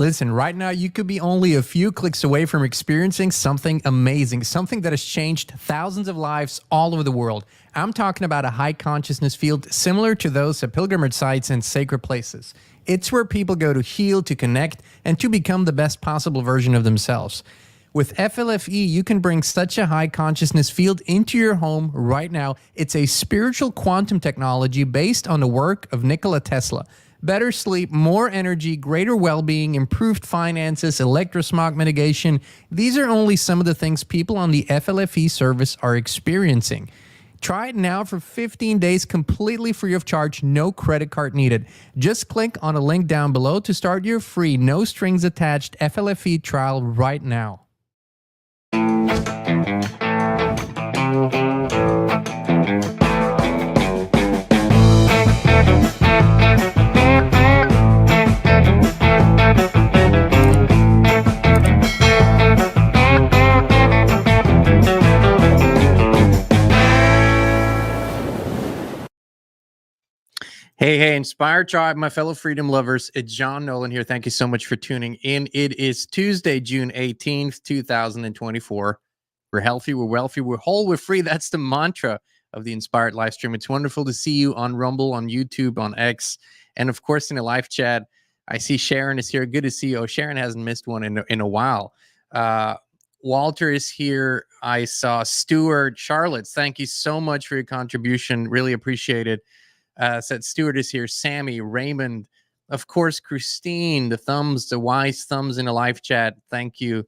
Listen, right now you could be only a few clicks away from experiencing something amazing, something that has changed thousands of lives all over the world. I'm talking about a high consciousness field similar to those at pilgrimage sites and sacred places. It's where people go to heal, to connect, and to become the best possible version of themselves. With FLFE, you can bring such a high consciousness field into your home right now. It's a spiritual quantum technology based on the work of Nikola Tesla. Better sleep, more energy, greater well-being, improved finances, electrosmog mitigation. These are only some of the things people on the FLFE service are experiencing. Try it now for 15 days completely free of charge, no credit card needed. Just click on a link down below to start your free, no strings attached FLFE trial right now. Hey, Inspire Tribe, my fellow freedom lovers. It's John Nolan here. Thank you so much for tuning in. It is Tuesday, June 18th, 2024. We're healthy, we're wealthy, we're whole, we're free. That's the mantra of the Inspired live stream. It's wonderful to see you on Rumble, on YouTube, on X, and of course in the live chat. I see Sharon is here. Good to see you. Oh, Sharon hasn't missed one in a while. Walter is here. I saw Stuart, Charlotte. Thank you so much for your contribution. Really appreciate it. Said Stuart is here, Sammy, Raymond, of course, Christine, the wise thumbs in a live chat. Thank you.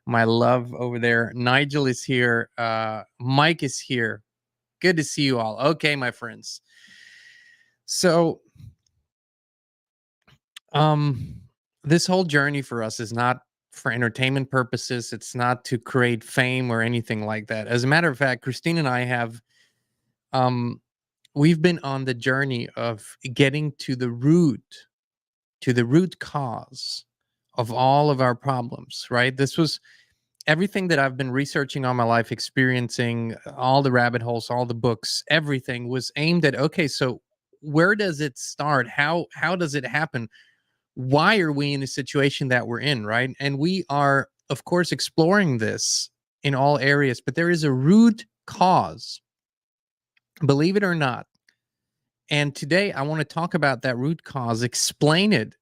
My love over there. Nigel is here. Mike is here. Good to see you all. Okay, my friends. So, this whole journey for us is not for entertainment purposes. It's not to create fame or anything like that. As a matter of fact, Christine and I have, we've been on the journey of getting to the root cause of all of our problems, right? This was everything that I've been researching all my life, experiencing, all the rabbit holes, all the books, everything was aimed at, okay, so where does it start? How does it happen? Why are we in the situation that we're in, right? And we are, of course, exploring this in all areas, but there is a root cause. Believe it or not. And today I want to talk about that root cause, explain it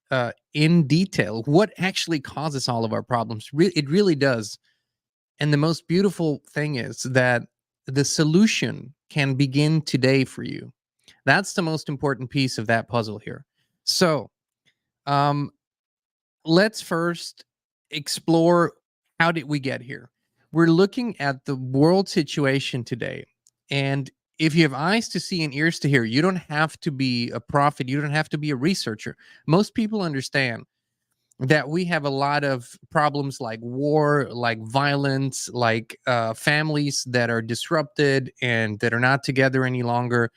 in detail, what actually causes all of our problems. It really does. And the most beautiful thing is that the solution can begin today for you. That's the most important piece of that puzzle here. So let's first explore, how did we get here? We're looking at the world situation today. And if you have eyes to see and ears to hear, you don't have to be a prophet. You don't have to be a researcher. Most people understand that we have a lot of problems like war, like violence, like families that are disrupted and that are not together any longer.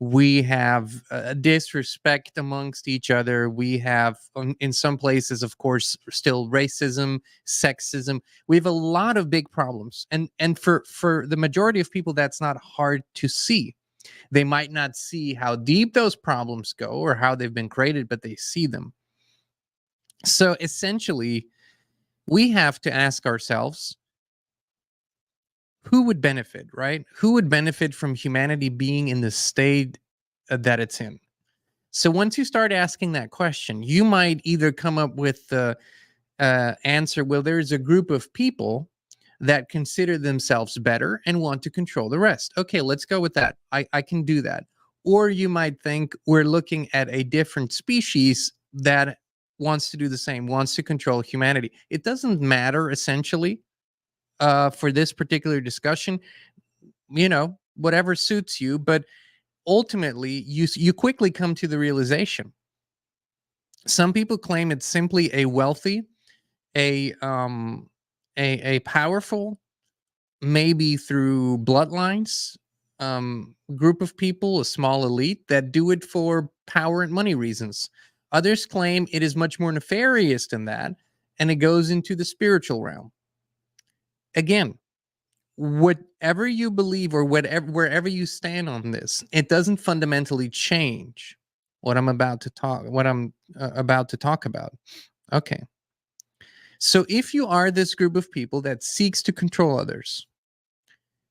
We have disrespect amongst each other. We have, in some places, of course, still racism, sexism. We have a lot of big problems. And for the majority of people, that's not hard to see. They might not see how deep those problems go or how they've been created, but they see them. So essentially, we have to ask ourselves, who would benefit, right? Who would benefit from humanity being in the state that it's in? So once you start asking that question, you might either come up with the answer, well, there's a group of people that consider themselves better and want to control the rest. Okay, let's go with that. I can do that. Or you might think we're looking at a different species that wants to do the same, wants to control humanity. It doesn't matter, essentially. For this particular discussion, whatever suits you, but ultimately you quickly come to the realization. Some people claim it's simply a wealthy, a powerful, maybe through bloodlines, group of people, a small elite that do it for power and money reasons. Others claim it is much more nefarious than that, and it goes into the spiritual realm. Again, whatever you believe or wherever you stand on this, it doesn't fundamentally change what I'm about to talk about. Okay, So if you are this group of people that seeks to control others,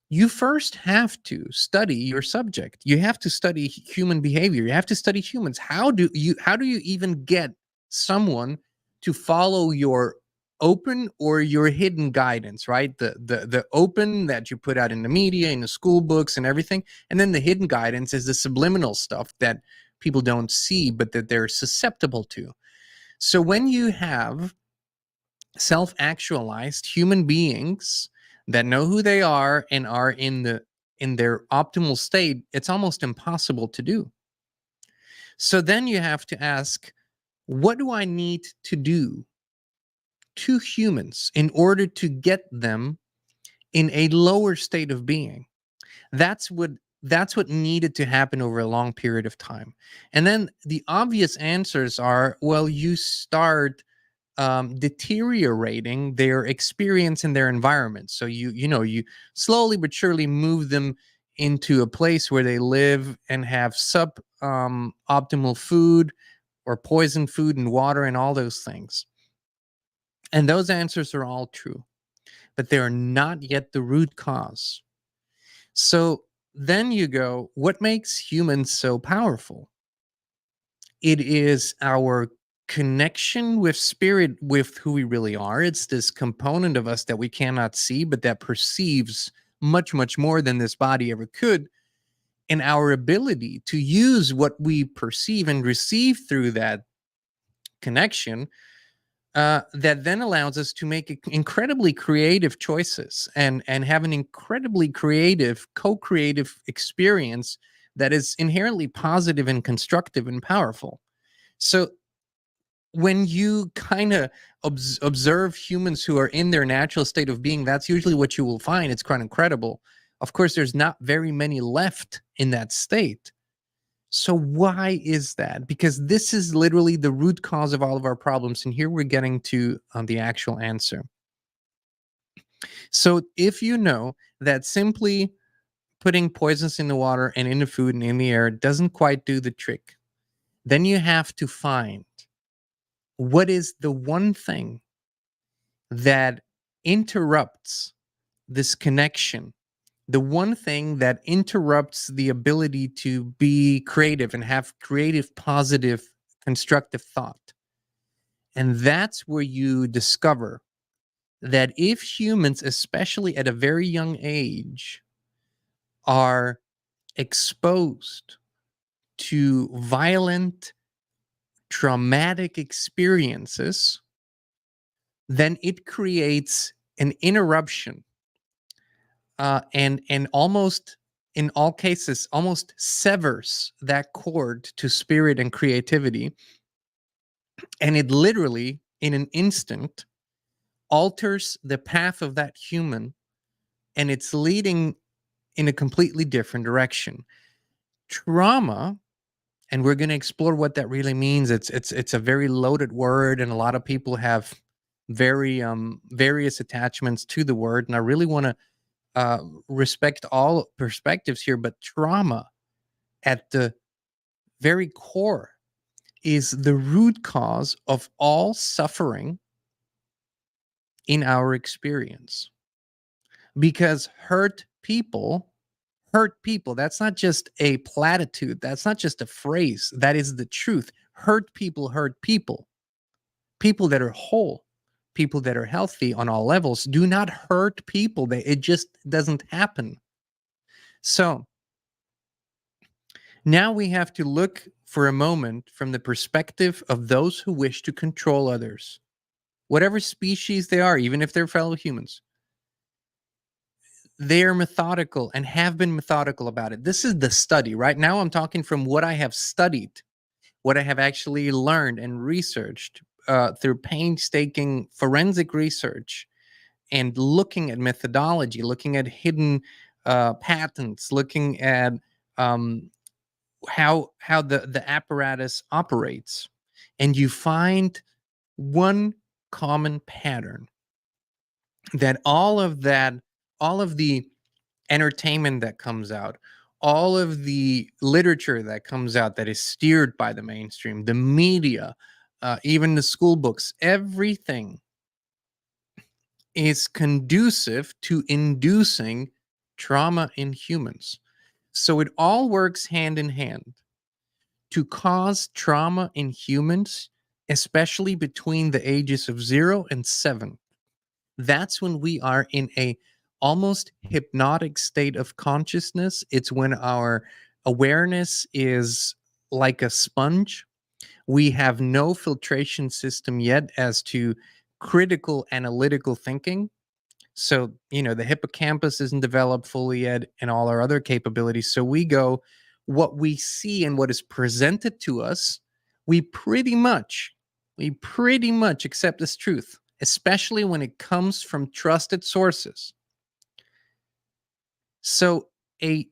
you first have to study your subject. You have to study human behavior. You have to study humans. How do you even get someone to follow your open or your hidden guidance, right? The open that you put out in the media, in the school books and everything, and then the hidden guidance is the subliminal stuff that people don't see but that they're susceptible to. So when you have self-actualized human beings that know who they are and are in their optimal state, it's almost impossible to do. So then you have to ask, what do I need to do to humans in order to get them in a lower state of being? That's what needed to happen over a long period of time. And then the obvious answers are, well, you start deteriorating their experience in their environment. So you slowly but surely move them into a place where they live and have sub optimal food or poison food and water and all those things. And those answers are all true, but they are not yet the root cause. So then you go, what makes humans so powerful? It is our connection with spirit, with who we really are. It's this component of us that we cannot see, but that perceives much, much more than this body ever could. And our ability to use what we perceive and receive through that connection, that then allows us to make incredibly creative choices and have an incredibly creative, co-creative experience that is inherently positive and constructive and powerful. So when you kind of observe humans who are in their natural state of being, that's usually what you will find. It's quite incredible. Of course, there's not very many left in that state. So why is that? Because this is literally the root cause of all of our problems. And here we're getting to the actual answer. So if you know that simply putting poisons in the water and in the food and in the air doesn't quite do the trick, then you have to find what is the one thing that interrupts this connection, the one thing that interrupts the ability to be creative and have creative, positive, constructive thought. And that's where you discover that if humans, especially at a very young age, are exposed to violent, traumatic experiences, then it creates an interruption, and almost in all cases almost severs that cord to spirit and creativity, and it literally in an instant alters the path of that human, and it's leading in a completely different direction. Trauma, and we're going to explore what that really means. It's a very loaded word, and a lot of people have very various attachments to the word, and I really want to respect all perspectives here, but trauma at the very core is the root cause of all suffering in our experience. Because hurt people, that's not just a platitude, that's not just a phrase, that is the truth. Hurt people, people that are whole, people that are healthy on all levels do not hurt people. It just doesn't happen. So now we have to look for a moment from the perspective of those who wish to control others, whatever species they are, even if they're fellow humans. They are methodical and have been methodical about it. This is the study. Right now, I'm talking from what I have studied, what I have actually learned and researched through painstaking forensic research and looking at methodology, looking at hidden patents, looking at how the apparatus operates, and you find one common pattern, that all of the entertainment that comes out, all of the literature that comes out that is steered by the mainstream, the media, even the school books, everything is conducive to inducing trauma in humans. So it all works hand in hand to cause trauma in humans, especially between the ages of 0 and 7. That's when we are in a almost hypnotic state of consciousness. It's when our awareness is like a sponge. We have no filtration system yet as to critical analytical thinking. So, the hippocampus isn't developed fully yet and all our other capabilities. So we go, what we see and what is presented to us, we pretty much, accept as truth, especially when it comes from trusted sources. So a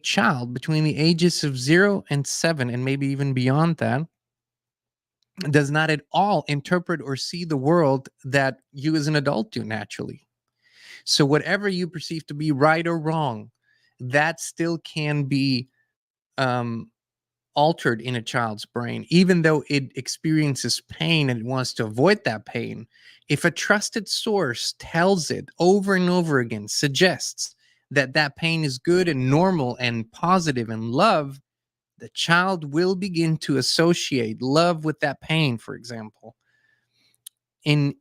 child between the ages of 0 and 7, and maybe even beyond that, does not at all interpret or see the world that you as an adult do naturally. So whatever you perceive to be right or wrong, that still can be altered in a child's brain, even though it experiences pain and it wants to avoid that pain. If a trusted source tells it over and over again, suggests that that pain is good and normal and positive and love, the child will begin to associate love with that pain. For example, in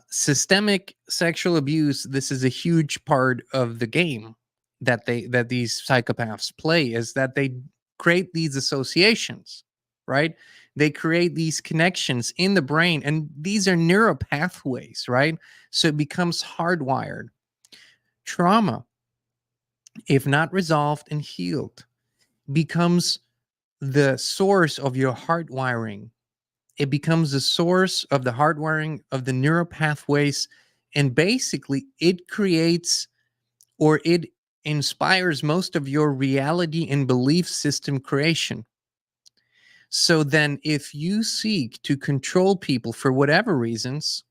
systemic sexual abuse, this is a huge part of the game that these psychopaths play, is that they create these associations, right? They create these connections in the brain, and these are neural pathways, right? So it becomes hardwired. Trauma, if not resolved and healed, becomes the source of your hardwiring. It becomes the source of the hardwiring of the neural pathways, and basically it creates, or it inspires, most of your reality and belief system creation. So then if you seek to control people for whatever reasons,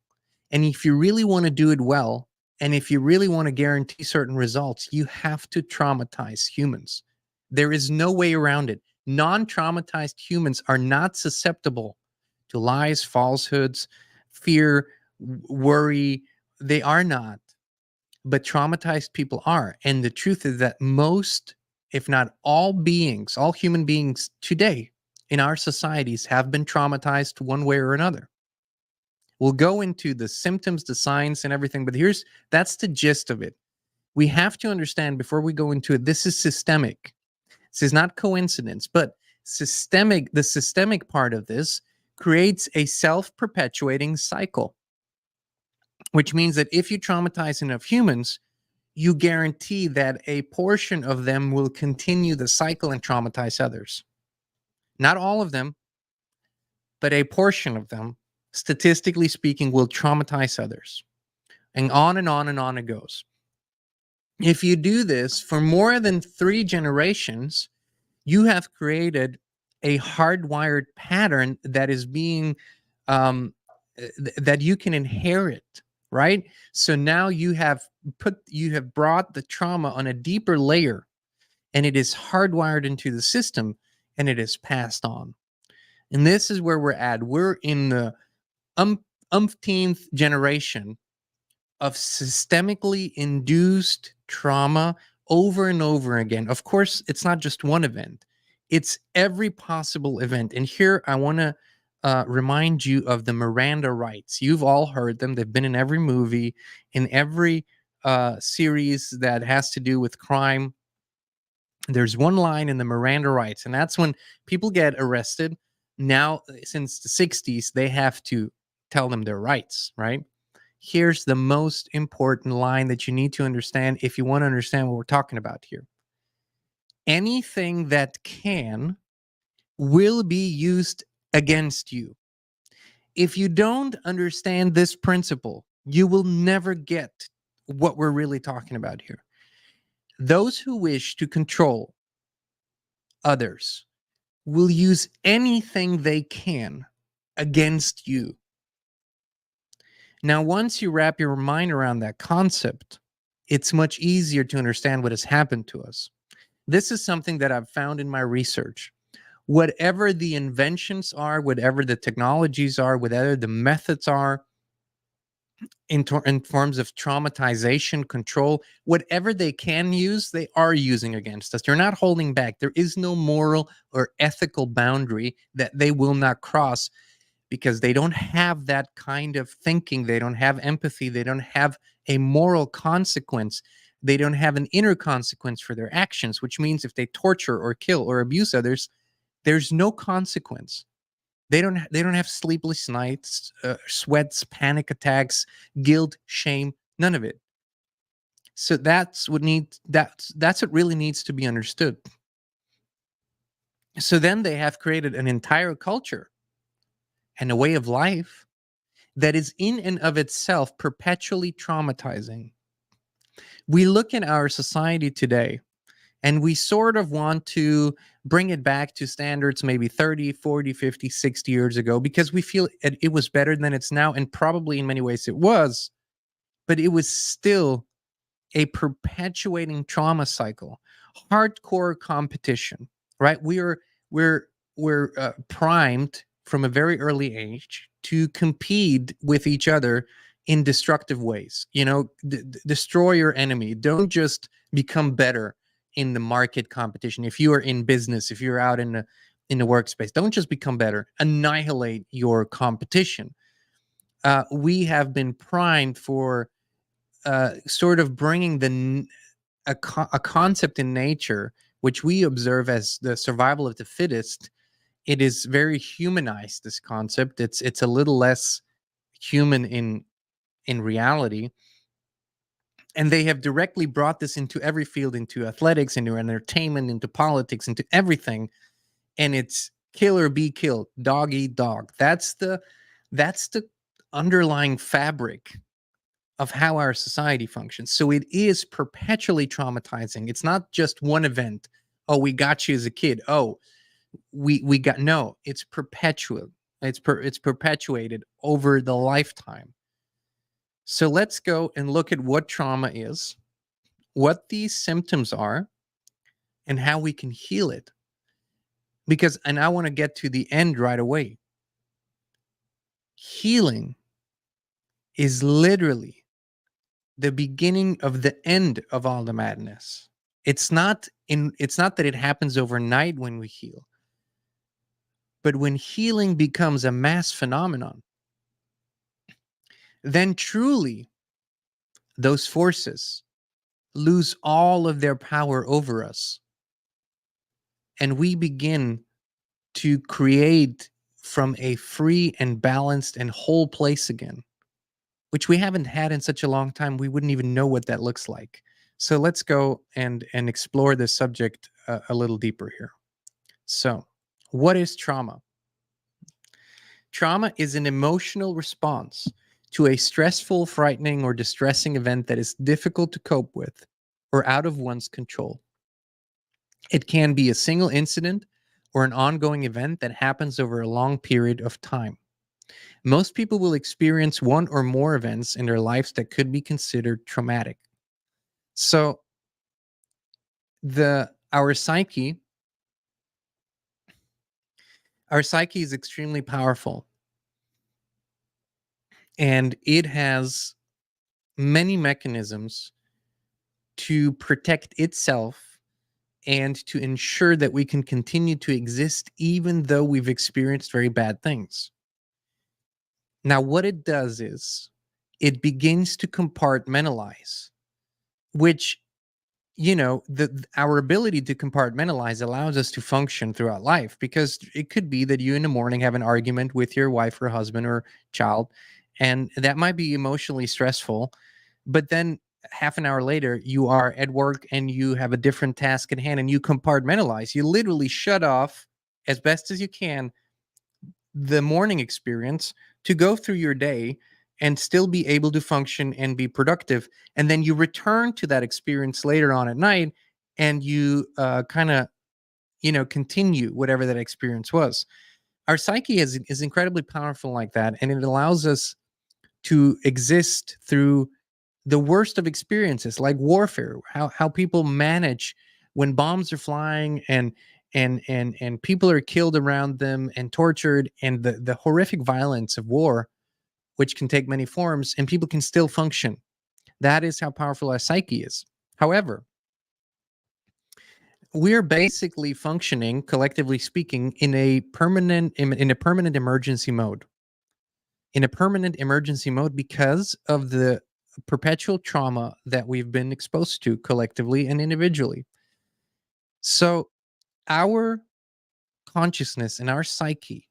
and if you really want to do it well, and if you really want to guarantee certain results, you have to traumatize humans. There is no way around it. Non-traumatized humans are not susceptible to lies, falsehoods, fear, worry. They are not. But traumatized people are. And the truth is that most, if not all beings, all human beings today in our societies have been traumatized one way or another. We'll go into the symptoms, the signs, and everything, but that's the gist of it. We have to understand before we go into it, this is systemic. This is not coincidence, but the systemic part of this creates a self-perpetuating cycle, which means that if you traumatize enough humans, you guarantee that a portion of them will continue the cycle and traumatize others. Not all of them, but a portion of them, statistically speaking, will traumatize others. And on and on and on it goes. If you do this for more than 3 generations, you have created a hardwired pattern that is being that you can inherit, right? So now you have brought the trauma on a deeper layer, and it is hardwired into the system, and it is passed on. And this is where we're at. We're in the umpteenth generation of systemically induced trauma over and over again. Of course, it's not just one event, it's every possible event. And here I want to remind you of the Miranda rights. You've all heard them, they've been in every movie, in every series that has to do with crime. There's one line in the Miranda rights, and that's when people get arrested. Now, since the 60s, they have to tell them their rights, right? Here's the most important line that you need to understand if you want to understand what we're talking about here. Anything that can will be used against you. If you don't understand this principle, you will never get what we're really talking about here. Those who wish to control others will use anything they can against you. Now, once you wrap your mind around that concept, it's much easier to understand what has happened to us. This is something that I've found in my research. Whatever the inventions are, whatever the technologies are, whatever the methods are, in forms of traumatization, control, whatever they can use, they are using against us. They're not holding back. There is no moral or ethical boundary that they will not cross, because they don't have that kind of thinking. They don't have empathy. They don't have a moral consequence. They don't have an inner consequence for their actions, which means if they torture or kill or abuse others, there's no consequence. They don't have sleepless nights, sweats, panic attacks, guilt, shame, none of it. So that's what really needs to be understood. So then they have created an entire culture and a way of life that is in and of itself perpetually traumatizing. We look in our society today and we sort of want to bring it back to standards maybe 30, 40, 50, 60 years ago, because we feel it was better than it's now. And probably in many ways it was, but it was still a perpetuating trauma cycle, hardcore competition, right? We're primed from a very early age to compete with each other in destructive ways. Destroy your enemy. Don't just become better in the market competition. If you are in business, if you're out in the workspace, don't just become better. Annihilate your competition. We have been primed for sort of bringing a concept in nature, which we observe as the survival of the fittest. It is very humanized, this concept. It's a little less human in reality. And they have directly brought this into every field, into athletics, into entertainment, into politics, into everything. And it's kill or be killed, dog eat dog. That's the underlying fabric of how our society functions. So it is perpetually traumatizing. It's not just one event. Oh, we got you as a kid. Oh, we got, no, it's perpetual. It's perpetuated over the lifetime. So let's go and look at what trauma is, what these symptoms are, and how we can heal it. And I want to get to the end right away. Healing is literally the beginning of the end of all the madness. It's not that it happens overnight when we heal, but when healing becomes a mass phenomenon, then truly those forces lose all of their power over us. And we begin to create from a free and balanced and whole place again, which we haven't had in such a long time. We wouldn't even know what that looks like. So let's go and explore this subject a little deeper here. So, what is trauma? Trauma is an emotional response to a stressful, frightening, or distressing event that is difficult to cope with or out of one's control. It can be a single incident or an ongoing event that happens over a long period of time. Most people will experience one or more events in their lives that could be considered traumatic. So our psyche is extremely powerful, and it has many mechanisms to protect itself and to ensure that we can continue to exist even though we've experienced very bad things. Now, what it does is it begins to compartmentalize, which, our ability to compartmentalize allows us to function throughout life, because it could be that you in the morning have an argument with your wife or husband or child, and that might be emotionally stressful, but then half an hour later you are at work and you have a different task at hand, and you compartmentalize. You literally shut off as best as you can the morning experience to go through your day and still be able to function and be productive. And then you return to that experience later on at night, and you kind of, continue whatever that experience was. Our psyche is incredibly powerful like that, and it allows us to exist through the worst of experiences, like warfare, how people manage when bombs are flying and people are killed around them and tortured, and the horrific violence of war. which can take many forms, and people can still function. That is how powerful our psyche is. However, we're basically functioning, collectively speaking, in a permanent emergency mode. In a permanent emergency mode because of the perpetual trauma that we've been exposed to collectively and individually. So our consciousness and our psyche,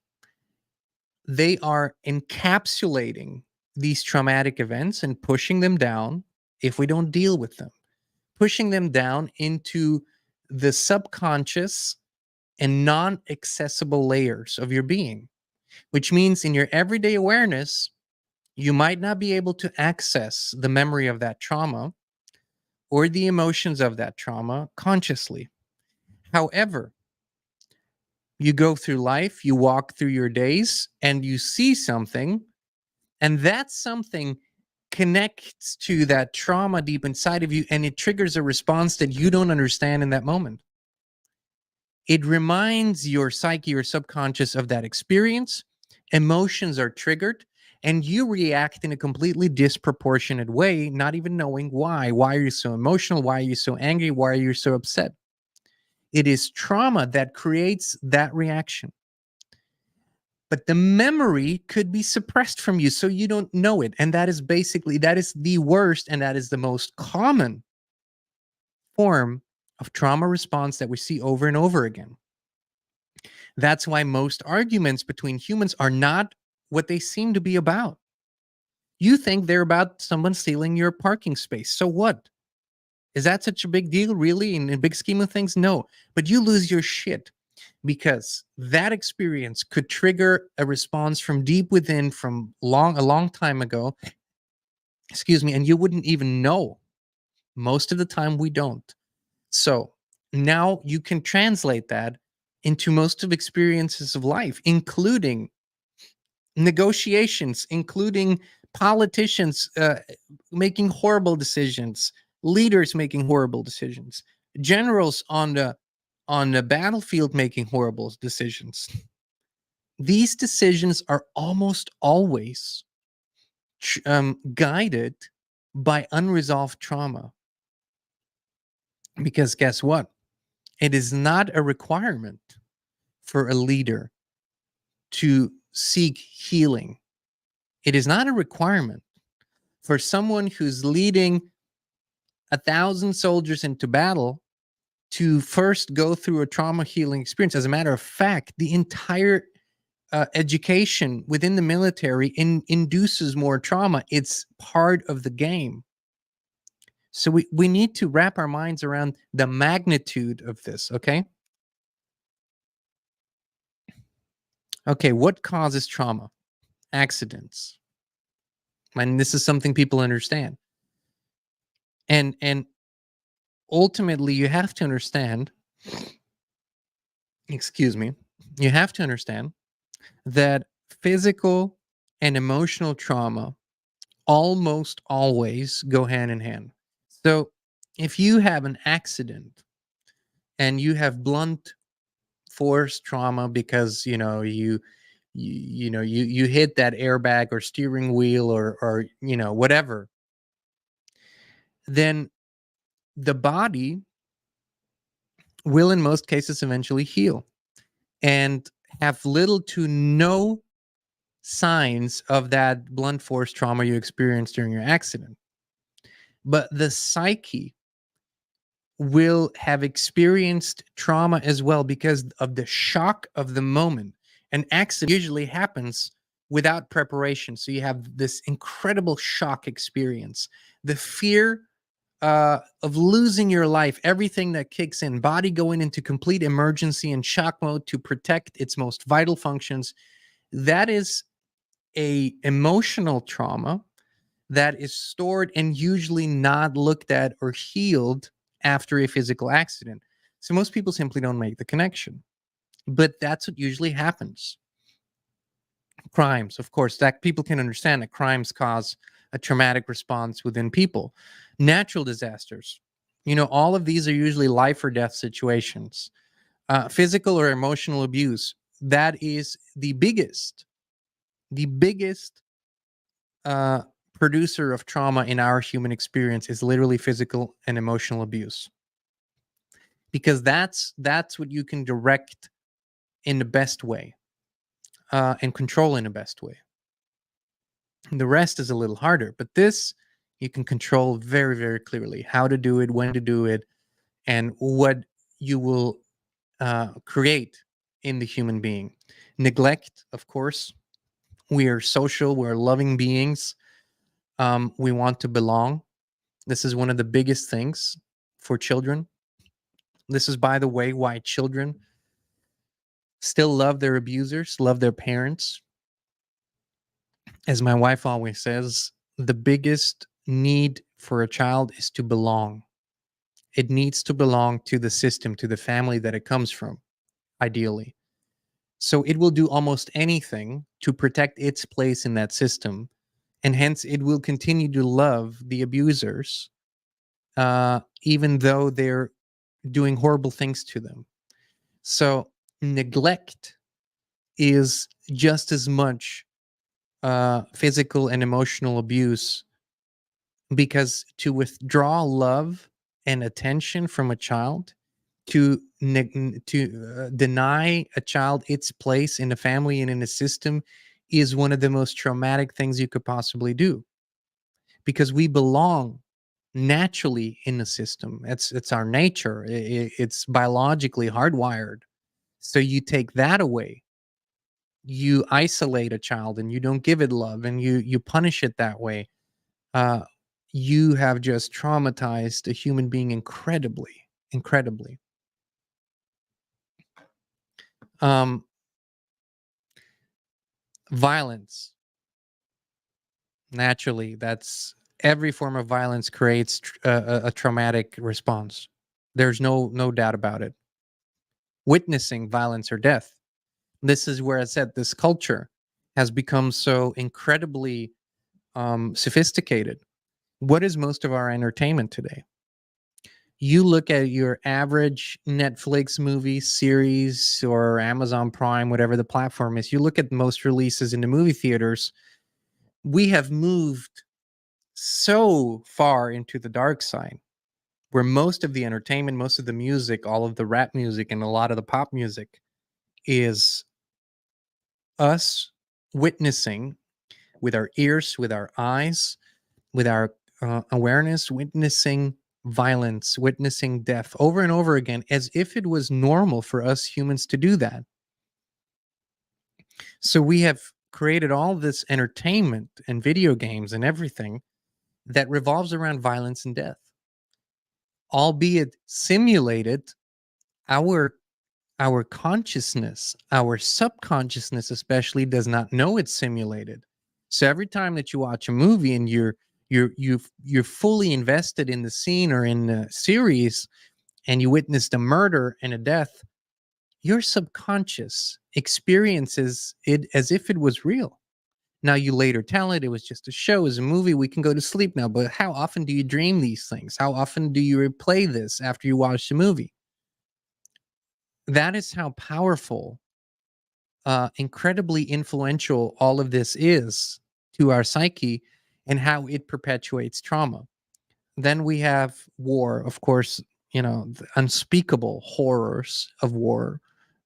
they are encapsulating these traumatic events and pushing them down if we don't deal with them, pushing them down into the subconscious and non-accessible layers of your being, which means in your everyday awareness, you might not be able to access the memory of that trauma or the emotions of that trauma consciously. However, you go through life, you walk through your days, and you see something, and that something connects to that trauma deep inside of you, and it triggers a response that you don't understand in that moment. It reminds your psyche, your subconscious of that experience. Emotions are triggered, and you react in a completely disproportionate way, not even knowing why. Why are you so emotional? Why are you so angry? Why are you so upset? It is trauma that creates that reaction. But the memory could be suppressed from you, so you don't know it. And that is the worst, and that is the most common form of trauma response that we see over and over again. That's why most arguments between humans are not what they seem to be about. You think they're about someone stealing your parking space. So what? Is that such a big deal, really? In the big scheme of things? No. But you lose your shit because that experience could trigger a response from deep within from a long time ago. Excuse me. And you wouldn't even know. Most of the time, we don't. So now you can translate that into most of experiences of life, including negotiations, including politicians making horrible decisions, leaders making horrible decisions, generals on the battlefield making horrible decisions. These decisions are almost always guided by unresolved trauma. Because guess what? It is not a requirement for a leader to seek healing. It is not a requirement for someone who's leading 1,000 soldiers into battle to first go through a trauma healing experience. As a matter of fact, the entire education within the military induces more trauma. It's part of the game. So we need to wrap our minds around the magnitude of this, okay? Okay, what causes trauma? Accidents. And this is something people understand. And ultimately you have to understand, excuse me, you have to understand that physical and emotional trauma almost always go hand in hand. So if you have an accident and you have blunt force trauma because you hit that airbag or steering wheel or whatever, then the body will in most cases eventually heal and have little to no signs of that blunt force trauma you experienced during your accident. But the psyche will have experienced trauma as well because of the shock of the moment. An accident usually happens without preparation. So you have this incredible shock experience, the fear of losing your life, everything that kicks in, body going into complete emergency and shock mode to protect its most vital functions. That is a emotional trauma that is stored and usually not looked at or healed after a physical accident. So most people simply don't make the connection. But that's what usually happens. Crimes, of course, that people can understand that crimes cause a traumatic response within people. Natural disasters, all of these are usually life or death situations. Physical or emotional abuse, that is the biggest uh, producer of trauma in our human experience is literally physical and emotional abuse, because that's what you can direct in the best way, and control in the best way. The rest is a little harder, but this you can control very, very clearly how to do it, when to do it, and what you will create in the human being. Neglect, of course. We are social, we're loving beings. We want to belong. This is one of the biggest things for children. This is, by the way, why children still love their abusers, love their parents. As my wife always says, the biggest need for a child is to belong. It needs to belong to the system, to the family that it comes from, ideally. So it will do almost anything to protect its place in that system. And hence, it will continue to love the abusers, even though they're doing horrible things to them. So neglect is just as much physical and emotional abuse, because to withdraw love and attention from a child, to deny a child its place in a family and in a system, is one of the most traumatic things you could possibly do, because we belong naturally in the system. It's our nature. It's biologically hardwired. So you take that away, you isolate a child and you don't give it love, and you punish it that way. uh, you have just traumatized a human being incredibly, incredibly. um, Violence, naturally, that's every form of violence creates a traumatic response. There's no doubt about it. Witnessing violence or death, this is where I said this culture has become so incredibly sophisticated. What is most of our entertainment today? You look at your average Netflix movie series or Amazon Prime, whatever the platform is, you look at most releases in the movie theaters. We have moved so far into the dark side, where most of the entertainment, most of the music, all of the rap music and a lot of the pop music is us witnessing with our ears, with our eyes, with our awareness, witnessing violence, witnessing death over and over again, as if it was normal for us humans to do that. So we have created all this entertainment and video games and everything that revolves around violence and death, albeit simulated. Our consciousness, our subconsciousness especially, does not know it's simulated. So every time that you watch a movie and you're fully invested in the scene or in the series, and you witnessed a murder and a death, your subconscious experiences it as if it was real. Now, you later tell it was just a show, it was a movie, we can go to sleep now. But how often do you dream these things? How often do you replay this after you watch the movie? That is how powerful, incredibly influential all of this is to our psyche, and how it perpetuates trauma. Then we have war, of course, the unspeakable horrors of war.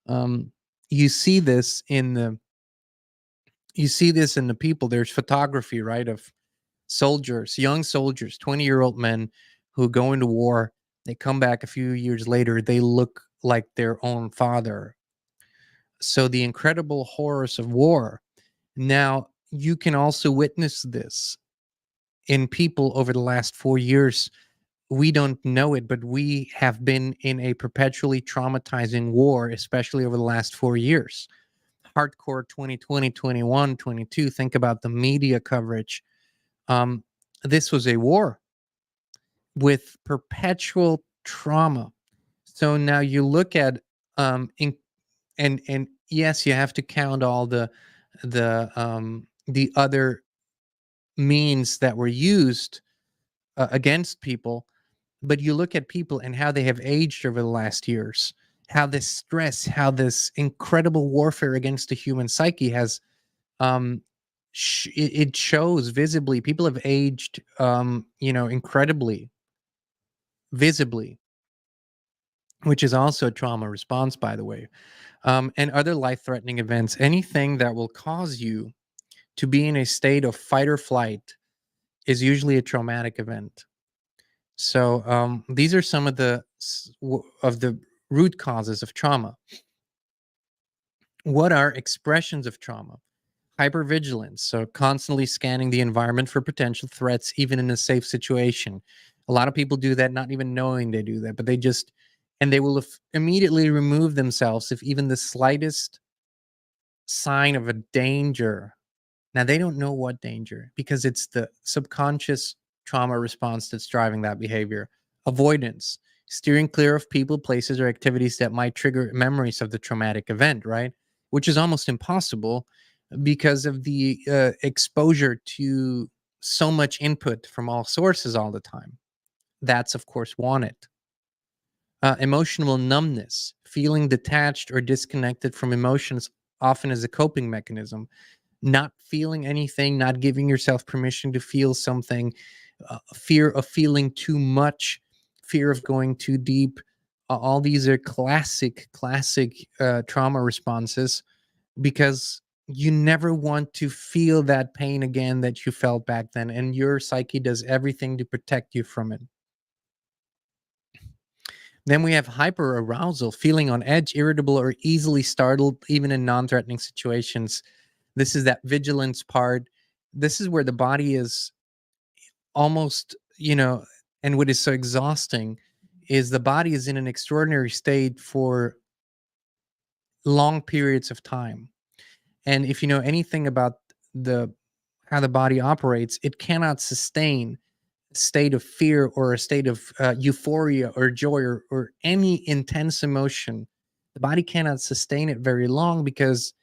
Um, you see this in the people. There's photography, right, of soldiers, young soldiers, 20-year-old men who go into war. They come back a few years later, they look like their own father. So the incredible horrors of war. Now, you can also witness this in people over the last 4 years. We don't know it, but we have been in a perpetually traumatizing war, especially over the last 4 years. Hardcore 2020, 21, 22. Think about the media coverage. Um, this was a war with perpetual trauma. So now you look at and yes, you have to count all the other means that were used against people, but you look at people and how they have aged over the last years, how this stress, how this incredible warfare against the human psyche has um, it shows visibly. People have aged, incredibly visibly, which is also a trauma response, by the way. And other life-threatening events, anything that will cause you to be in a state of fight or flight, is usually a traumatic event. So these are some of the root causes of trauma. What are expressions of trauma? Hypervigilance, so constantly scanning the environment for potential threats, even in a safe situation. A lot of people do that, not even knowing they do that, but they will immediately remove themselves if even the slightest sign of a danger. Now, they don't know what danger, because it's the subconscious trauma response that's driving that behavior. Avoidance, steering clear of people, places, or activities that might trigger memories of the traumatic event, right? Which is almost impossible because of the exposure to so much input from all sources all the time. That's, of course, wanted. Emotional numbness, feeling detached or disconnected from emotions, often as a coping mechanism. Not feeling anything, not giving yourself permission to feel something, fear of feeling too much, fear of going too deep. All these are classic trauma responses, because you never want to feel that pain again that you felt back then, and your psyche does everything to protect you from it. Then we have hyperarousal, feeling on edge, irritable, or easily startled, even in non-threatening situations. This is that vigilance part. This is where the body is almost, and what is so exhausting is the body is in an extraordinary state for long periods of time. And if you know anything about the how the body operates, it cannot sustain a state of fear or a state of euphoria or joy, or any intense emotion. The body cannot sustain it very long, because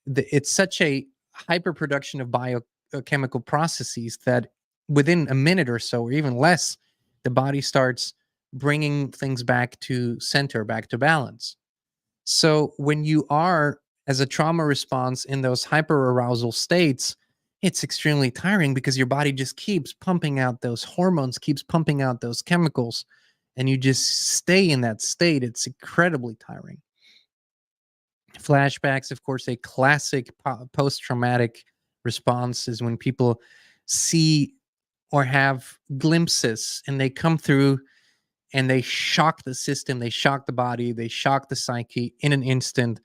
it's such a hyperproduction of biochemical processes that within a minute or so, or even less, the body starts bringing things back to center, back to balance. So when you are, as a trauma response, in those hyperarousal states, it's extremely tiring, because your body just keeps pumping out those hormones, keeps pumping out those chemicals, and you just stay in that state. It's incredibly tiring. Flashbacks, of course, a classic post-traumatic response is when people see or have glimpses, and they come through and they shock the system, they shock the body, they shock the psyche in an instant,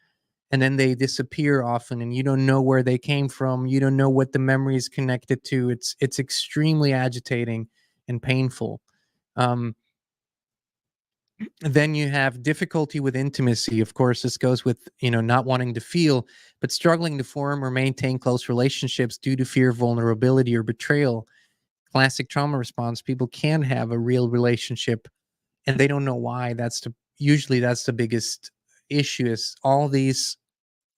and then they disappear often, and you don't know where they came from, you don't know what the memory is connected to. It's extremely agitating and painful. um, then you have difficulty with intimacy. Of course, this goes with, not wanting to feel, but struggling to form or maintain close relationships due to fear of vulnerability or betrayal. Classic trauma response. People can have a real relationship, and they don't know why. Usually that's the biggest issue, is all these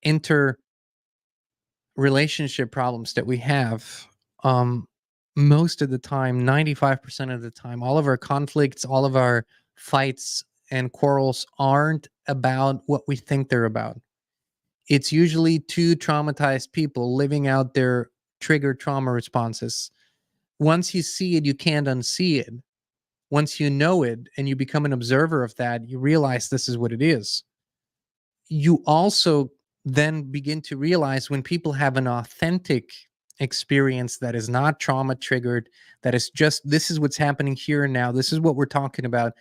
inter relationship problems that we have. um Most of the time, 95% of the time, all of our conflicts, all of our fights and quarrels aren't about what we think they're about. It's usually two traumatized people living out their triggered trauma responses. Once you see it, you can't unsee it. Once you know it and you become an observer of that, you realize this is what it is. You also then begin to realize when people have an authentic experience that is not trauma triggered, that is just, this is what's happening here and now, this is what we're talking about,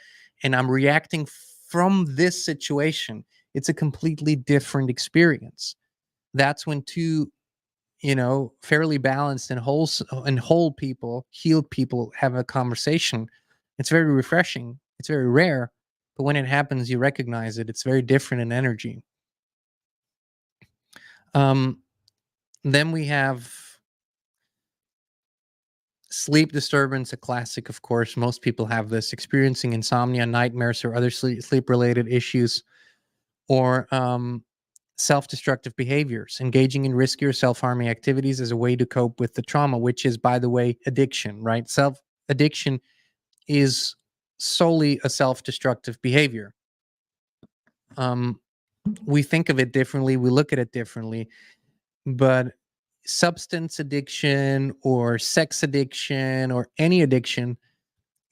and I'm reacting from this situation. It's a completely different experience. That's when two, fairly balanced and whole people, healed people, have a conversation. It's very refreshing. It's very rare, but when it happens, you recognize it. It's very different in energy. Um, then we have sleep disturbance, a classic, of course. Most people have this, experiencing insomnia, nightmares, or other sleep related issues, or self destructive behaviors, engaging in riskier self harming activities as a way to cope with the trauma, which is, by the way, addiction, right? Self addiction is solely a self destructive behavior. Um, we think of it differently, we look at it differently, but substance addiction or sex addiction or any addiction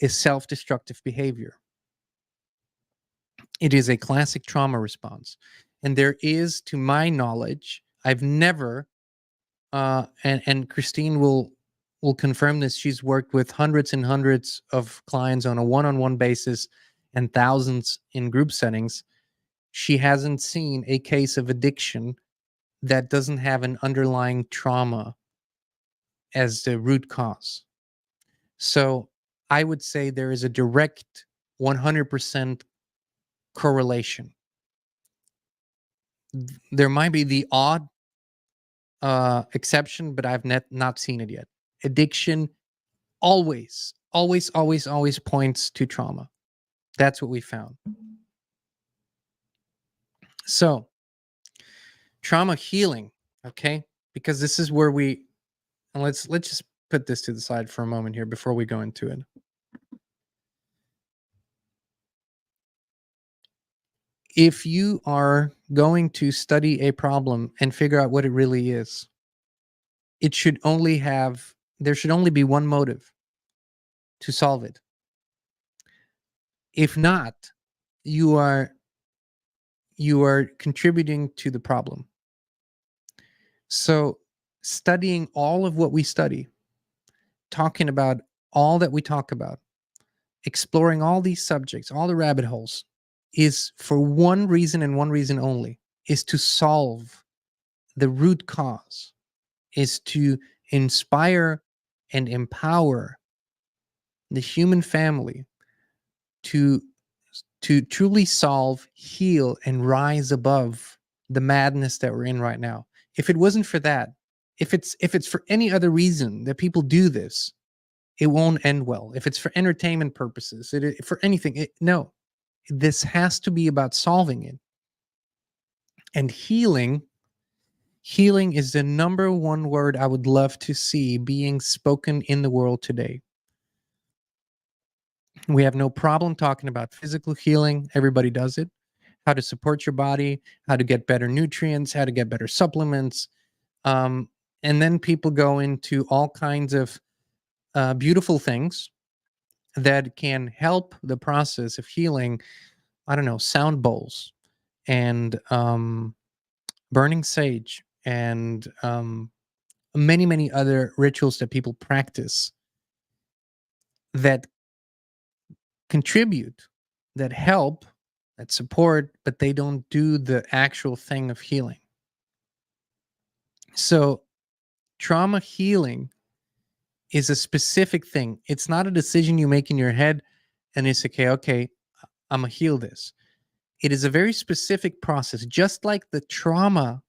is self-destructive behavior. It is a classic trauma response. And there is, to my knowledge, I've never, and Christine will confirm this. She's worked with hundreds and hundreds of clients on a one-on-one basis and thousands in group settings. She hasn't seen a case of addiction that doesn't have an underlying trauma as the root cause. So I would say there is a direct 100% correlation. There might be the odd exception, but I've not seen it yet. Addiction always points to trauma. That's what we found. So trauma healing, okay? Because this is where and let's just put this to the side for a moment here before we go into it. If you are going to study a problem and figure out what it really is, there should only be one motive: to solve it. If not, you are contributing to the problem. So studying all of what we study, talking about all that we talk about, exploring all these subjects, all the rabbit holes, is for one reason and one reason only: is to solve the root cause, is to inspire and empower the human family to truly solve, heal, and rise above the madness that we're in right now. If it wasn't for that, if it's for any other reason that people do this, it won't end well. If it's for entertainment purposes, for anything, no. This has to be about solving it. And healing is the number one word I would love to see being spoken in the world today. We have no problem talking about physical healing. Everybody does it. How to support your body, how to get better nutrients, how to get better supplements. And then people go into all kinds of beautiful things that can help the process of healing. I don't know, sound bowls and burning sage and many other rituals that people practice that contribute, that help, that support, but they don't do the actual thing of healing. So trauma healing is a specific thing. It's not a decision you make in your head and it's okay, I'm gonna heal this. It is a very specific process. Just like the trauma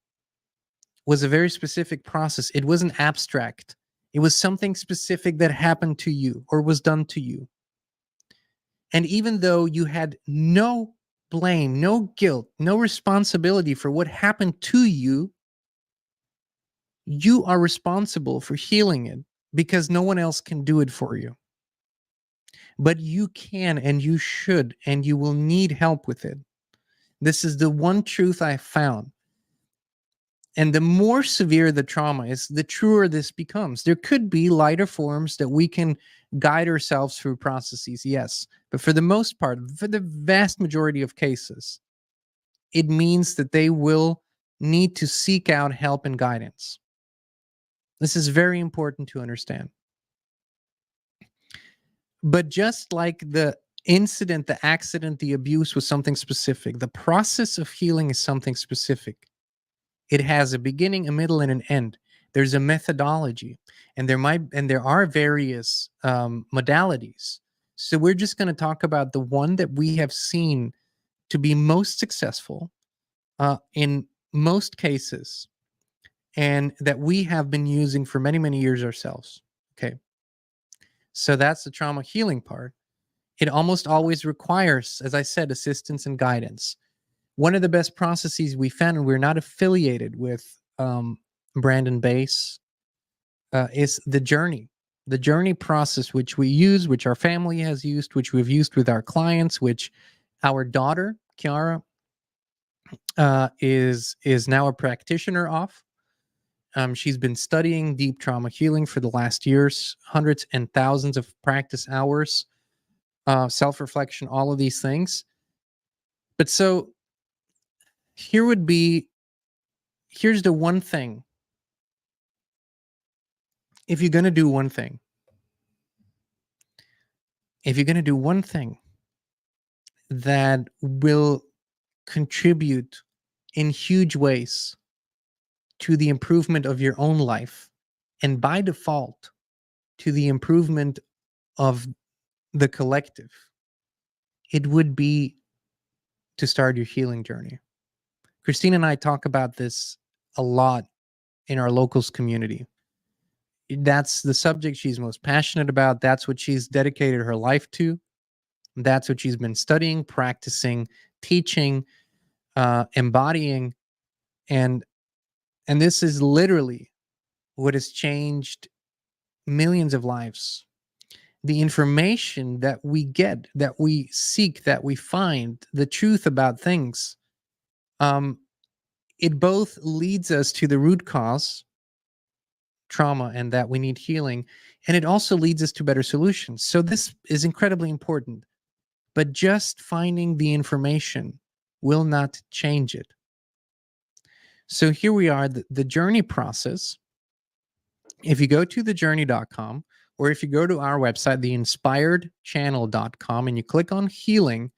was a very specific process, it wasn't abstract. It was something specific that happened to you or was done to you. And even though you had no blame, no guilt, no responsibility for what happened to you, you are responsible for healing it because no one else can do it for you. But you can and you should, and you will need help with it. This is the one truth I found. And the more severe the trauma is, the truer this becomes. There could be lighter forms that we can guide ourselves through processes, yes. But for the most part, for the vast majority of cases, it means that they will need to seek out help and guidance. This is very important to understand. But just like the incident, the accident, the abuse was something specific, the process of healing is something specific. It has a beginning, a middle, and an end. There's a methodology, and there are various modalities. So we're just going to talk about the one that we have seen to be most successful in most cases, and that we have been using for many years ourselves. Okay. So that's the trauma healing part. It almost always requires, as I said, assistance and guidance. One of the best processes we found, and we're not affiliated with Brandon Base, is the journey. The journey process, which we use, which our family has used, which we've used with our clients, which our daughter, Kiara, is now a practitioner of. She's been studying deep trauma healing for the last years, hundreds and thousands of practice hours, self-reflection, all of these things. But so here would be, here's the one thing. If you're going to do one thing, that will contribute in huge ways to the improvement of your own life, and by default, to the improvement of the collective, it would be to start your healing journey. Christine and I talk about this a lot in our locals community. That's the subject she's most passionate about. That's what she's dedicated her life to. That's what she's been studying, practicing, teaching, embodying, and this is literally what has changed millions of lives. The information that we get, that we seek, that we find, the truth about things, it both leads us to the root cause, trauma, and that we need healing, and it also leads us to better solutions. So this is incredibly important, but just finding the information will not change it. So here we are, the journey process. If you go to thejourney.com, or if you go to our website, theinspiredchannel.com, and you click on healing,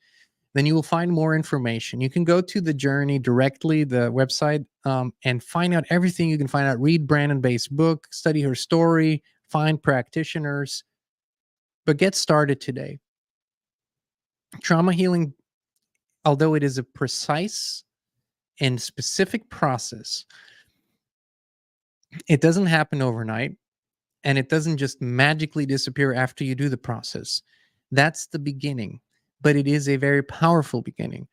then you will find more information. You can go to the journey directly, the website, and find out everything you can find out. Read Brandon Bay's book, study her story, find practitioners, but get started today. Trauma healing, although it is a precise and specific process, it doesn't happen overnight, and it doesn't just magically disappear after you do the process. That's the beginning, but it is a very powerful beginning.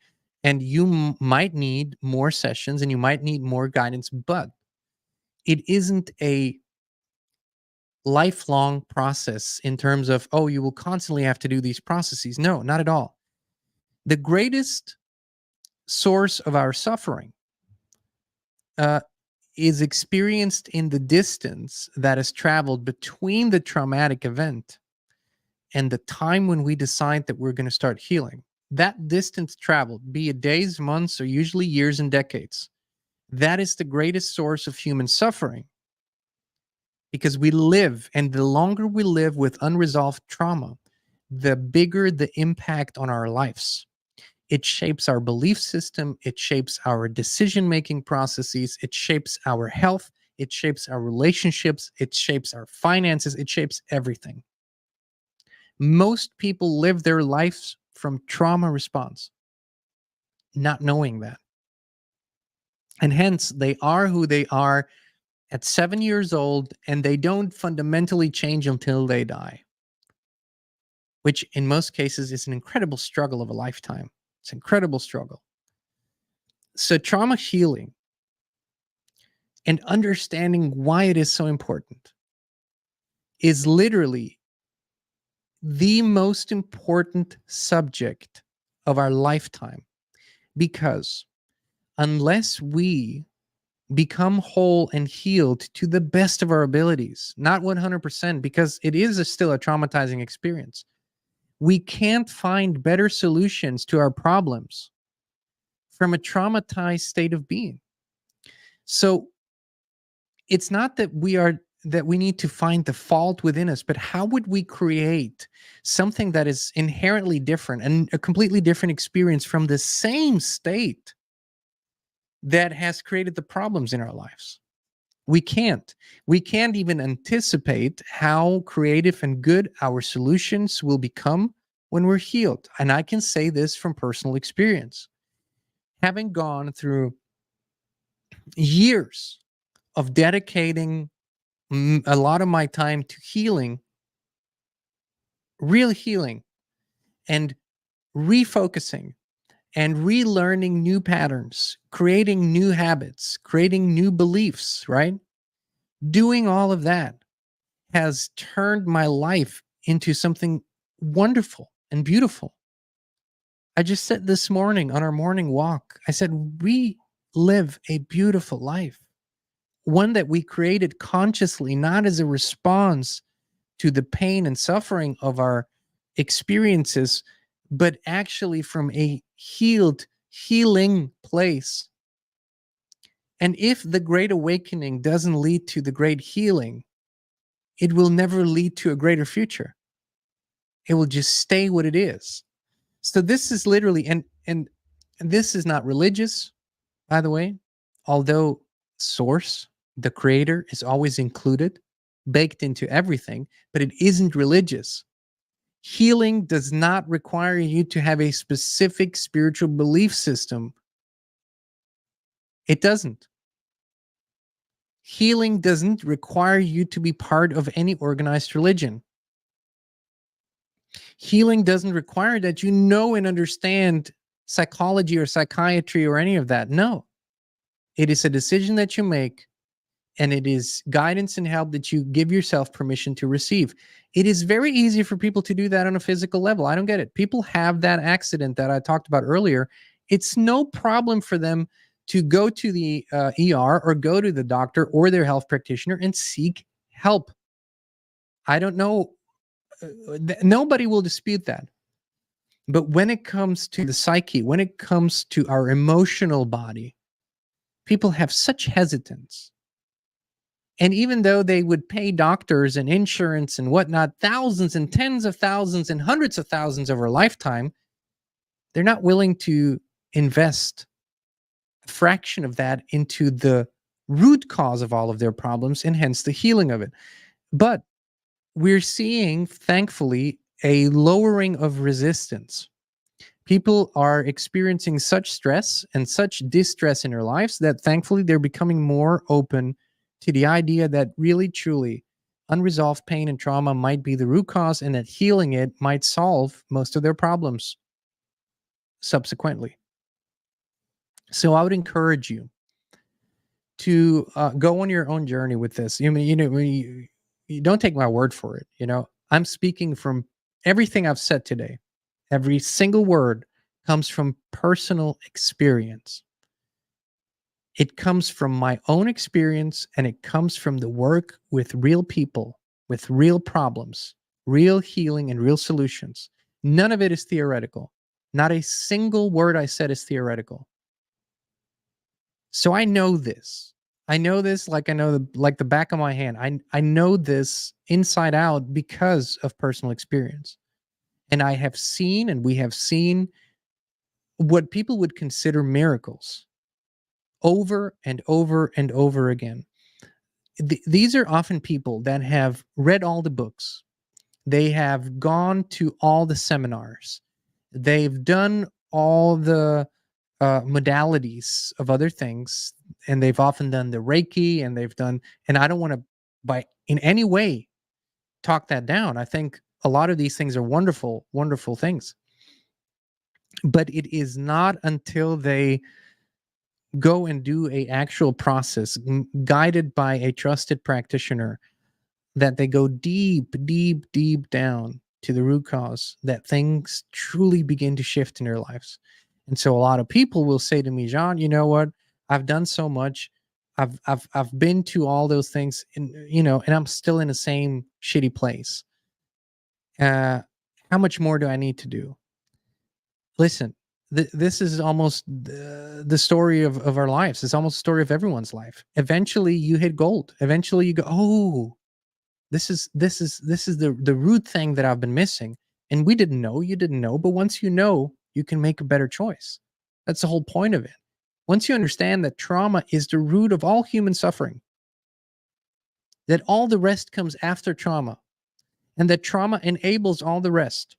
And you might need more sessions and you might need more guidance, but it isn't a lifelong process in terms of, oh, you will constantly have to do these processes. No, not at all. The greatest source of our suffering is experienced in the distance that is traveled between the traumatic event and the time when we decide that we're going to start healing. That distance traveled, be it days, months, or usually years and decades, that is the greatest source of human suffering, because we live, and the longer we live with unresolved trauma, the bigger the impact on our lives. It shapes our belief system. It shapes our decision-making processes. It shapes our health. It shapes our relationships. It shapes our finances. It shapes everything. Most people live their lives from trauma response, not knowing that. And hence, they are who they are at 7 years old, and they don't fundamentally change until they die, which in most cases is an incredible struggle of a lifetime. It's an incredible struggle. So trauma healing and understanding why it is so important is literally the most important subject of our lifetime, because unless we become whole and healed to the best of our abilities, not 100%, because it is still a traumatizing experience, we can't find better solutions to our problems from a traumatized state of being. So it's not that we need to find the fault within us, but how would we create something that is inherently different and a completely different experience from the same state that has created the problems in our lives? We can't. We can't even anticipate how creative and good our solutions will become when we're healed. And I can say this from personal experience. Having gone through years of dedicating a lot of my time to healing, real healing, and refocusing and relearning new patterns, creating new habits, creating new beliefs, right? Doing all of that has turned my life into something wonderful and beautiful. I just said this morning on our morning walk, I said, we live a beautiful life. one that we created consciously, not as a response to the pain and suffering of our experiences, but actually from a healing place. And if the Great Awakening doesn't lead to the great healing, it will never lead to a greater future. It will just stay what it is. So this is literally, and this is not religious, by the way, although source, the creator, is always included, baked into everything, but it isn't religious. Healing does not require you to have a specific spiritual belief system. It doesn't. Healing doesn't require you to be part of any organized religion. Healing doesn't require that you know and understand psychology or psychiatry or any of that. No. It is a decision that you make, and it is guidance and help that you give yourself permission to receive. It is very easy for people to do that on a physical level. I don't get it. People have that accident that I talked about earlier. It's no problem for them to go to the ER or go to the doctor or their health practitioner and seek help. I don't know. Nobody will dispute that. But when it comes to the psyche, when it comes to our emotional body, people have such hesitance. And even though they would pay doctors and insurance and whatnot, thousands and tens of thousands and hundreds of thousands over a lifetime, they're not willing to invest a fraction of that into the root cause of all of their problems and hence the healing of it. But we're seeing, thankfully, a lowering of resistance. People are experiencing such stress and such distress in their lives that thankfully they're becoming more open to the idea that really, truly, unresolved pain and trauma might be the root cause and that healing it might solve most of their problems subsequently. So I would encourage you to go on your own journey with this. You don't take my word for it. I'm speaking from everything I've said today. Every single word comes from personal experience. It comes from my own experience, and it comes from the work with real people, with real problems, real healing, and real solutions. None of it is theoretical. Not a single word I said is theoretical. So I know this. I know this like I know the back of my hand. I know this inside out because of personal experience. And I have seen, and we have seen, what people would consider miracles over and over and over again. These are often people that have read all the books. They have gone to all the seminars. They've done all the modalities of other things, and they've often done the Reiki, and they've done, and I don't want to by in any way talk that down. I think a lot of these things are wonderful, wonderful things. But it is not until they go and do a actual process guided by a trusted practitioner that they go deep, deep, deep down to the root cause that things truly begin to shift in their lives. And so a lot of people will say to me, John, you know what? I've done so much. I've been to all those things, and and I'm still in the same shitty place. How much more do I need to do? Listen, this is almost the story of our lives. It's almost the story of everyone's life. Eventually you hit gold. Eventually you go, oh, this is the root thing that I've been missing. And we didn't know, you didn't know, but once you know, you can make a better choice. That's the whole point of it. Once you understand that trauma is the root of all human suffering, that all the rest comes after trauma, and that trauma enables all the rest,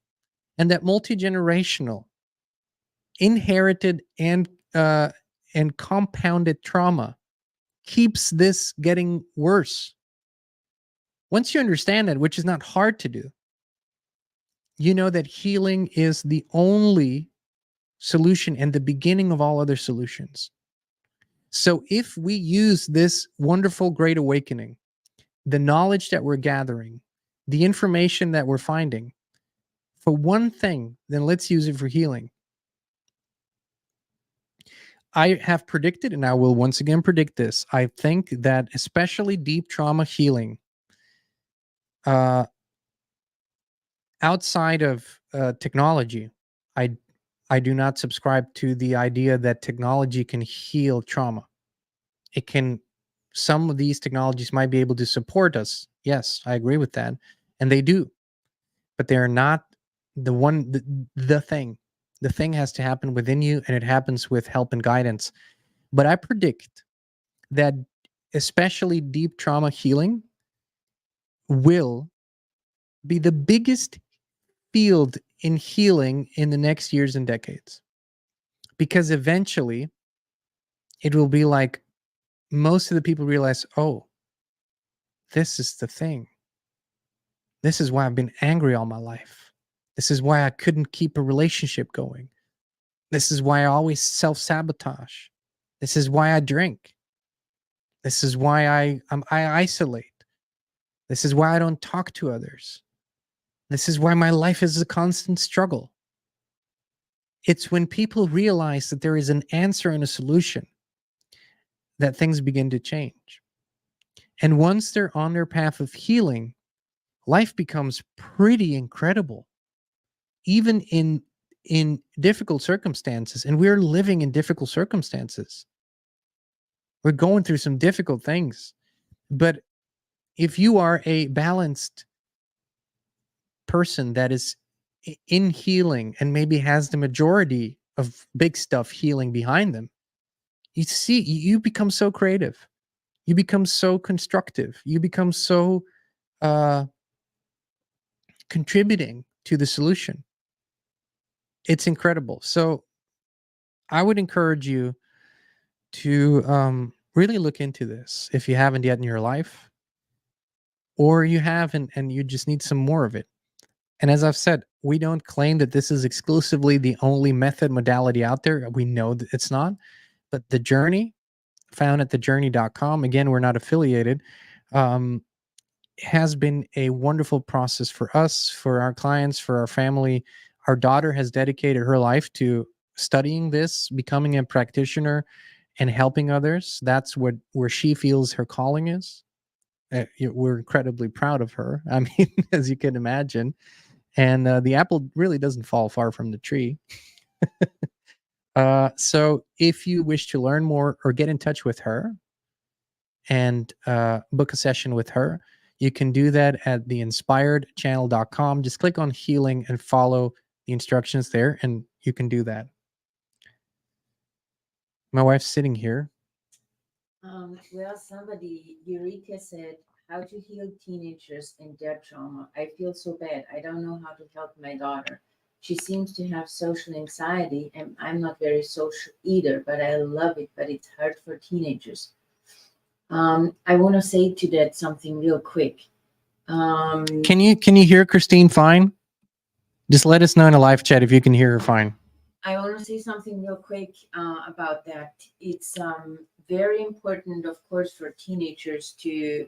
and that multi-generational, inherited and compounded trauma keeps this getting worse. Once you understand that, which is not hard to do, you know that healing is the only solution and the beginning of all other solutions. So if we use this wonderful great awakening, the knowledge that we're gathering, the information that we're finding, for one thing, then let's use it for healing. I have predicted, and I will once again predict this. I think that especially deep trauma healing, outside of technology, I I do not subscribe to the idea that technology can heal trauma. It can. Some of these technologies might be able to support us. Yes, I agree with that, and they do, but they are not the one. The thing. The thing has to happen within you, and it happens with help and guidance. But I predict that especially deep trauma healing will be the biggest field in healing in the next years and decades. Because eventually it will be like most of the people realize, oh, this is the thing. This is why I've been angry all my life. This is why I couldn't keep a relationship going. This is why I always self sabotage. This is why I drink. This is why I isolate. This is why I don't talk to others. This is why my life is a constant struggle. It's when people realize that there is an answer and a solution that things begin to change. And once they're on their path of healing, life becomes pretty incredible, even in difficult circumstances. And we're living in difficult circumstances. We're going through some difficult things. But if you are a balanced person that is in healing and maybe has the majority of big stuff healing behind them, you become so creative. You become so constructive. You become so contributing to the solution. It's incredible. So I would encourage you to really look into this if you haven't yet in your life, or you haven't and you just need some more of it. And as I've said, we don't claim that this is exclusively the only method modality out there. We know that it's not. But the journey, found at thejourney.com, again, we're not affiliated, has been a wonderful process for us, for our clients, for our family. Our daughter has dedicated her life to studying this, becoming a practitioner, and helping others. That's where she feels her calling is. We're incredibly proud of her. I mean, as you can imagine. And the apple really doesn't fall far from the tree. So if you wish to learn more or get in touch with her and book a session with her, you can do that at theinspiredchannel.com. Just click on healing and follow the instructions there, and you can do that. My wife's sitting here. Well, somebody, Eureka said, how to heal teenagers and their trauma. I feel so bad. I don't know how to help my daughter. She seems to have social anxiety, and I'm not very social either, but I love it, but it's hard for teenagers. I want to say to that something real quick. Can you hear Christine fine? Just let us know in a live chat if you can hear her fine. I want to say something real quick about that. It's very important, of course, for teenagers to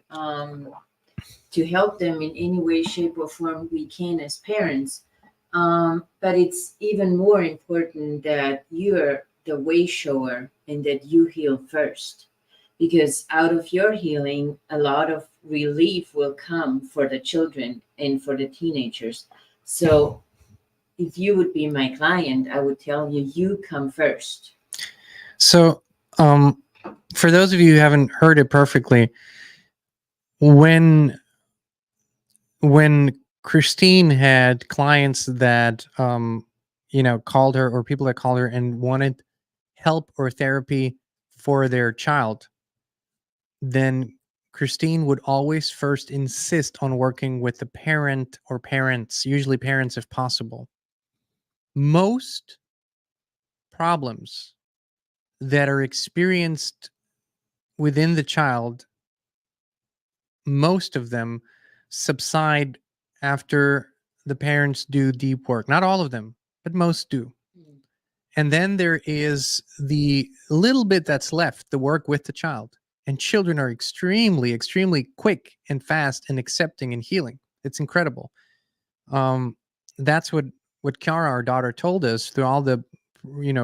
help them in any way, shape, or form we can as parents. But it's even more important that you're the way shower and that you heal first. Because out of your healing, a lot of relief will come for the children and for the teenagers. So if you would be my client, I would tell you, you come first. So, for those of you who haven't heard it perfectly, when Christine had clients that called her, or people that called her and wanted help or therapy for their child, then Christine would always first insist on working with the parent or parents, usually parents if possible. Most problems that are experienced within the child, most of them subside after the parents do deep work. Not all of them, but most do. And then there is the little bit that's left, the work with the child. And children are extremely, extremely quick and fast and accepting and healing. It's incredible. That's what Kiara, our daughter, told us through all the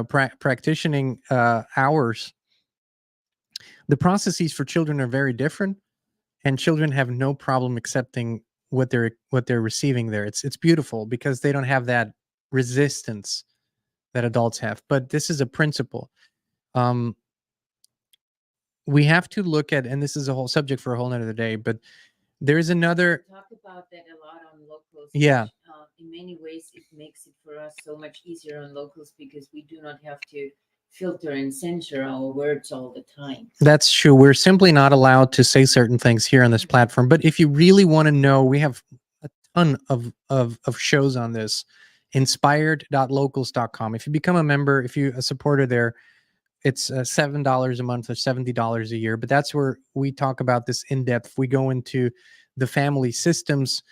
practicing hours, the processes for children are very different, and children have no problem accepting what they're receiving there. It's beautiful because they don't have that resistance that adults have. But this is a principle. We have to look at, and this is a whole subject for a whole nother day, but there is another. Talk about that a lot on locals. Yeah. Which, in many ways, it makes it for us so much easier on locals because we do not have to filter and censor our words all the time. That's true. We're simply not allowed to say certain things here on this platform. But if you really want to know, we have a ton of shows on this. Inspired.locals.com. If you become a member, if you're a supporter there, it's $7 a month or $70 a year. But that's where we talk about this in depth. We go into the family systems,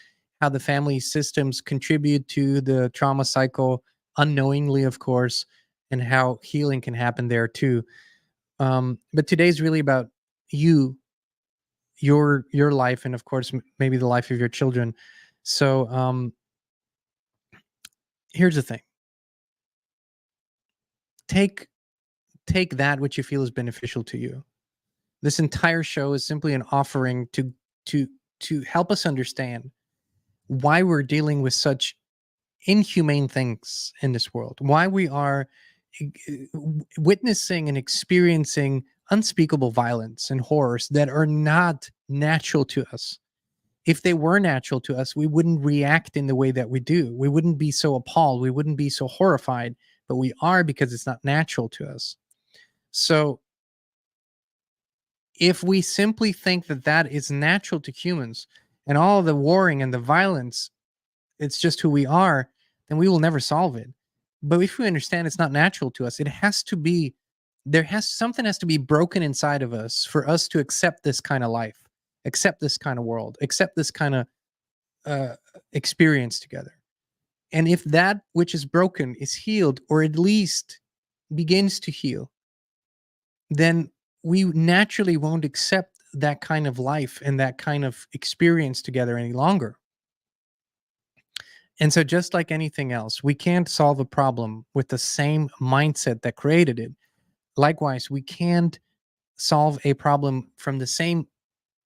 how the family systems contribute to the trauma cycle unknowingly, of course, and how healing can happen there too. But today's really about you, your life, and of course maybe the life of your children. So here's the thing: take that which you feel is beneficial to you. This entire show is simply an offering to help us understand why we're dealing with such inhumane things in this world, why we are witnessing and experiencing unspeakable violence and horrors that are not natural to us. If they were natural to us, we wouldn't react in the way that we do. We wouldn't be so appalled. We wouldn't be so horrified, but we are because it's not natural to us. So if we simply think that that is natural to humans and all the warring and the violence, it's just who we are, then we will never solve it. But if we understand it's not natural to us, it has to be, something has to be broken inside of us for us to accept this kind of life, accept this kind of world, accept this kind of experience together. And if that which is broken is healed, or at least begins to heal, then we naturally won't accept that kind of life and that kind of experience together any longer. And so, just like anything else, we can't solve a problem with the same mindset that created it. Likewise, we can't solve a problem from the same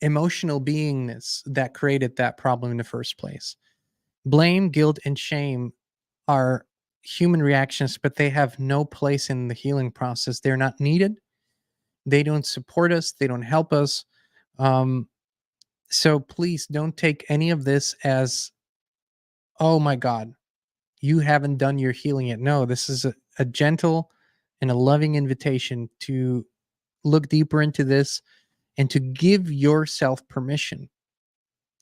emotional beingness that created that problem in the first place. Blame, guilt, and shame are human reactions, but they have no place in the healing process. They're not needed. They don't support us. They don't help us. So please don't take any of this as, oh my God, you haven't done your healing yet. No, this is a gentle and a loving invitation to look deeper into this and to give yourself permission.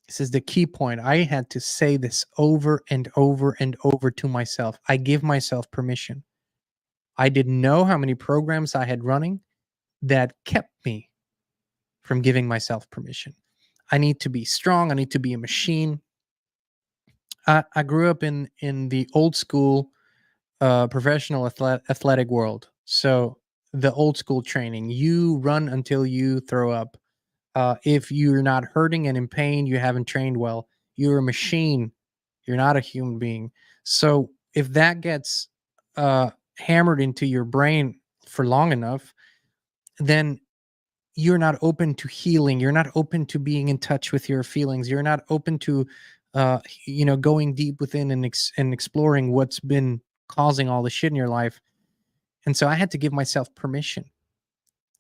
This is the key point. I had to say this over and over and over to myself. I give myself permission. I didn't know how many programs I had running that kept me from giving myself permission. I need to be strong. I need to be a machine. I grew up in the old school professional athletic world. So the old school training, you run until you throw up. If you're not hurting and in pain, you haven't trained well. You're a machine. You're not a human being. So if that gets hammered into your brain for long enough, then you're not open to healing. You're not open to being in touch with your feelings. You're not open to, going deep within and exploring what's been causing all the shit in your life. And so I had to give myself permission.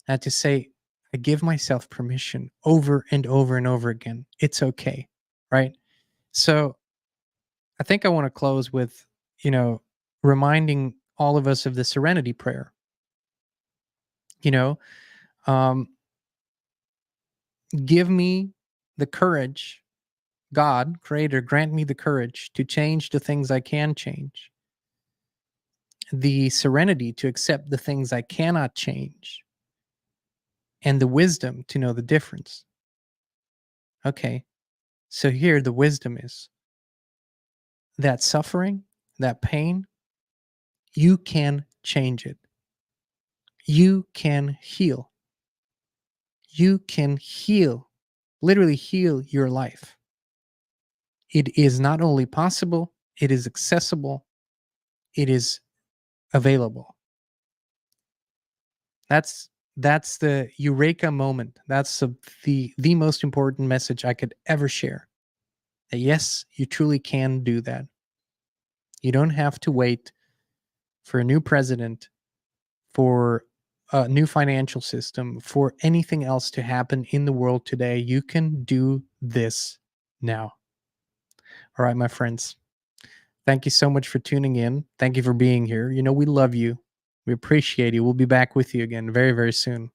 I had to say, I give myself permission over and over and over again. It's okay. Right. So I think I want to close with, reminding all of us of the serenity prayer. Um, give me the courage, God, Creator, grant me the courage to change the things I can change, the serenity to accept the things I cannot change, and the wisdom to know the difference. Okay, so here the wisdom is that suffering, that pain, you can change it. You can heal. You can heal, literally heal your life. It is not only possible, it is accessible, it is available. That's the eureka moment. That's the most important message I could ever share. That yes, you truly can do that. You don't have to wait for a new president, for a new financial system, for anything else to happen in the world today. You can do this now. All right, my friends. Thank you so much for tuning in. Thank you for being here. You know, we love you. We appreciate you. We'll be back with you again very, very soon.